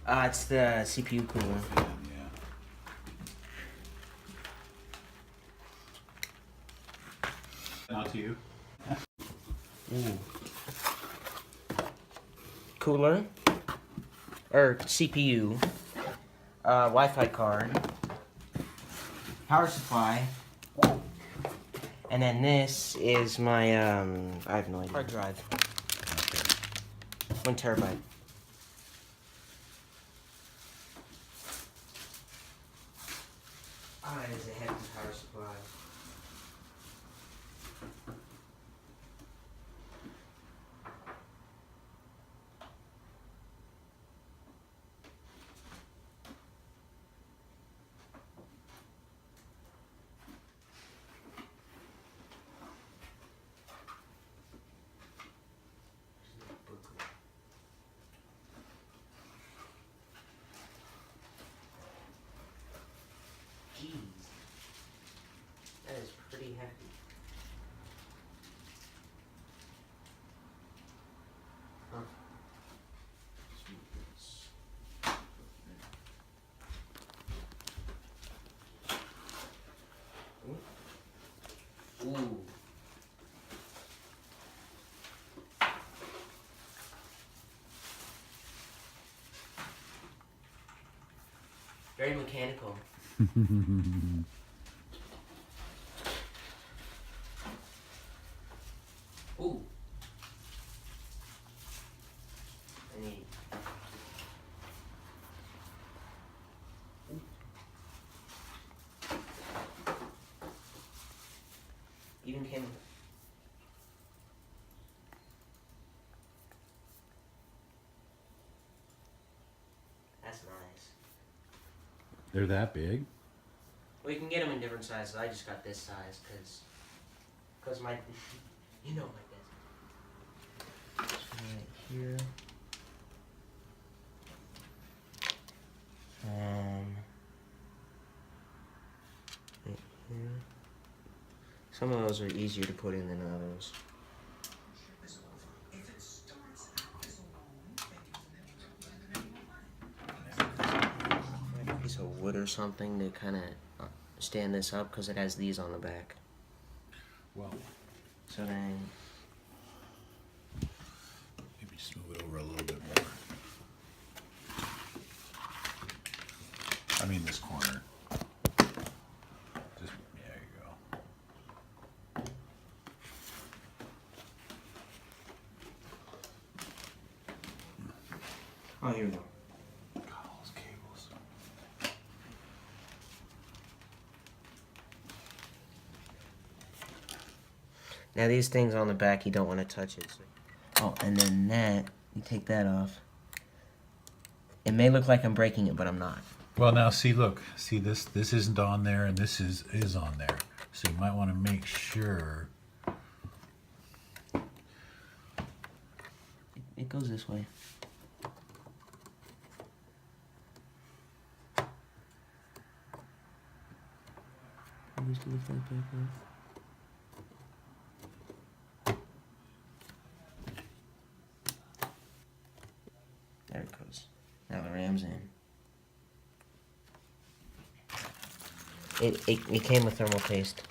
It's the CPU cooler. Yeah. Now to you. Ooh. Cooler. Or CPU. Wi-Fi card. Power supply. And then this is my, I have no idea. Hard drive. Okay. 1 terabyte. That is a hefty power supply. Jeez. That is pretty hefty. Huh. Ooh. Very mechanical. Ooh. I need. Ooh. Even came. That's nice. They're that big? Well, you can get them in different sizes. I just got this size because my, you know my desk. Right here. Right here. Some of those are easier to put in than others. A piece of wood or something to kind of stand this up because it has these on the back. Well, So then, maybe just move it over a little bit more. I mean this corner. Just, there you go. oh, here we go. God, all those cables. Now these things on the back, you don't want to touch it. Oh, and then that, you take that off. It may look like I'm breaking it, but I'm not. Well, now see, look, see this isn't on there, and this is on there. So you might want to make sure. It goes this way. Just lift that back up. There it goes. Now the ram's in. It came with thermal paste.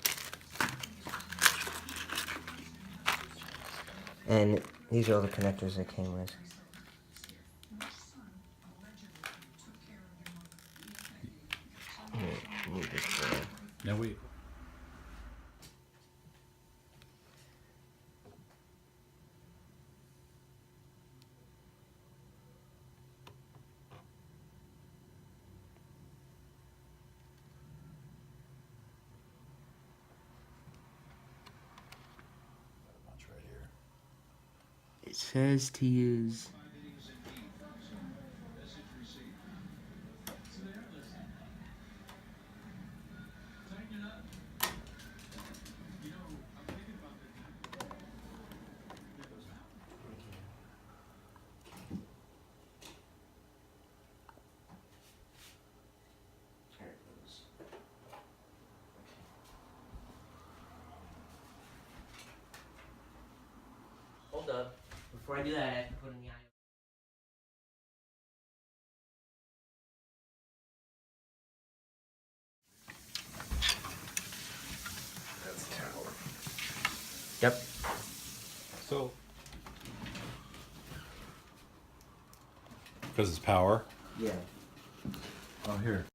And these are all the connectors it came with. Here, move this forward. Now wait. Bunch right here. It says to use. Hold up. Before I do that, I have to put in the Yep. So, because it's power. Yeah. Oh, here.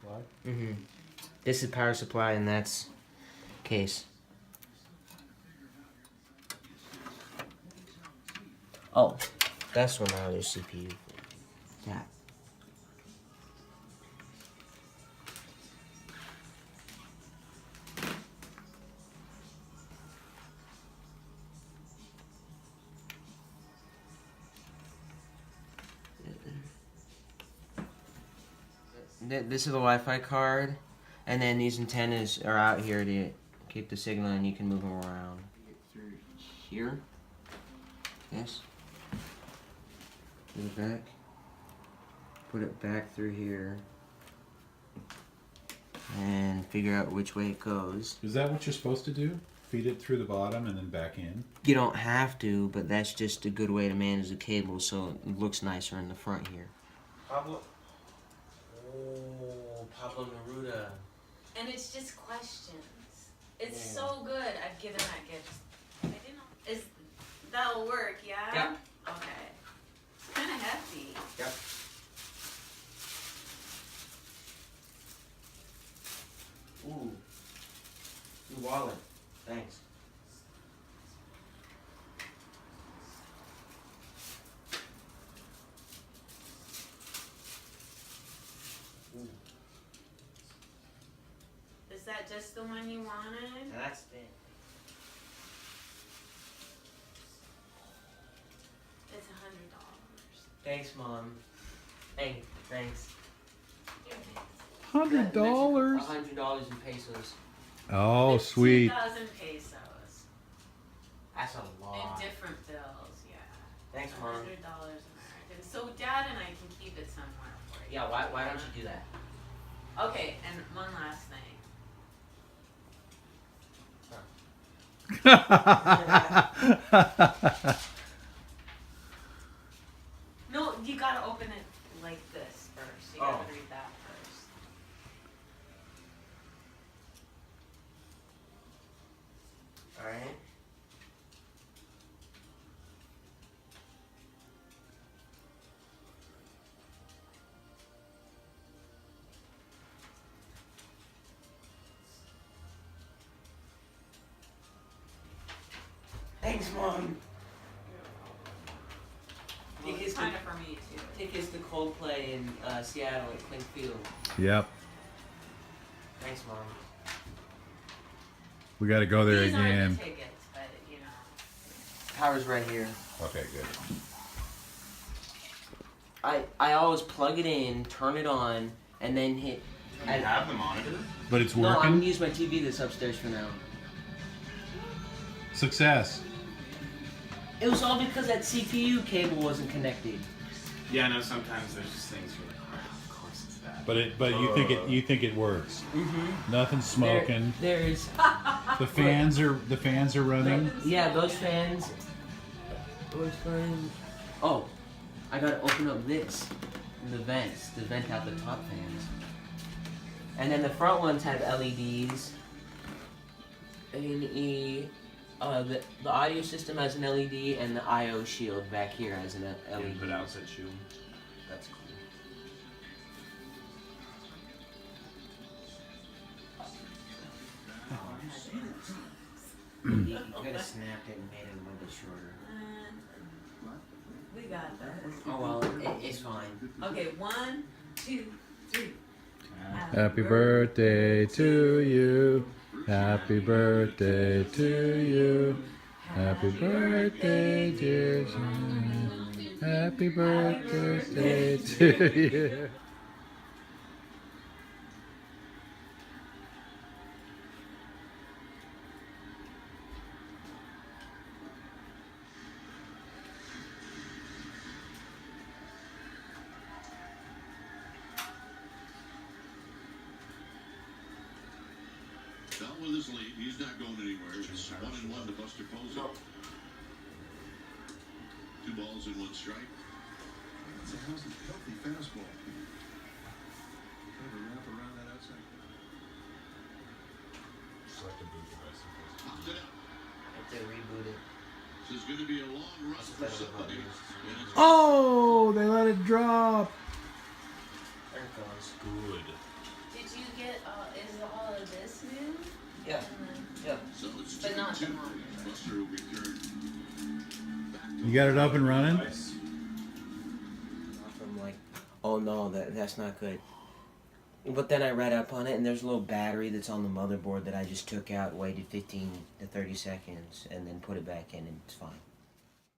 What? Mm-hmm. This is power supply, and that's case. Oh, that's one other CPU. Yeah. This is the Wi-Fi card, and then these antennas are out here to keep the signal, and you can move them around. Through here. Yes. Put it back. Put it back through here. And figure out which way it goes. Is that what you're supposed to do? Feed it through the bottom and then back in? You don't have to, but that's just a good way to manage the cable so it looks nicer in the front here. Pablo. Oh, Pablo Neruda. And it's just questions. It's so good. I've given that gift. I didn't know. That'll work, yeah? Yep. Okay. It's kind of hefty. Yep. Ooh. New wallet. Thanks. Ooh. Is that just the one you wanted? That's it. It's $100. Thanks, Mom. Hey, thanks. $100? $100 in pesos. Oh, It's sweet. 2,000 pesos. That's a lot. In different bills, yeah. Thanks, $100 Mom. American. So Dad and I can keep it somewhere for you. Yeah, why don't you do that? Okay, and one last thing. No, you gotta open it like this first. You gotta Oh. read that first. Alright. Thanks, Mom. Well, it's kind of for me too. Tickets to Coldplay in Seattle at Clink Field. Yep. Thanks, Mom. We got to go there These aren't again. the tickets, but you know. Power's right here. Okay, good. I always plug it in, turn it on, and then hit. You have the monitor? But it's No, I'm working? gonna use my TV that's upstairs for now. Success. It was all because that CPU cable wasn't connected. Yeah, no, sometimes there's just things you're like, oh, of course it's that. But you think it works. Mm-hmm. Nothing's smoking. There's The fans are running. yeah, those fans. Those fans. Oh, I gotta open up this. The vents to vent out the top fans. And then the front ones have LEDs. The audio system has an LED, and the I/O shield back here has an LED. Input output shoe. That's cool. You could have snapped it and made it a little bit shorter. We got this. Oh well, it's fine. Okay, 1, 2, 3. Happy birthday to you. Happy birthday to you. Happy birthday, dear John. Happy birthday to you. with his lead. He's not going anywhere. It's 1-1 to Buster Posey. 2 balls and 1 strike. It's a healthy fastball. Kind of a wrap around that outside. Popped it out. If they reboot it. This is going to be a long run That's for better than somebody. what And it's Oh, they let it drop. There it goes. Good. Did you get, is all of this new? Yeah. And then- Yep. So it's But not 2-2. the moment. Buster will return. You got it up and running? Not from like, oh no, that's not good. But then I read up on it, and there's a little battery that's on the motherboard that I just took out, waited 15 to 30 seconds, and then put it back in, and it's fine.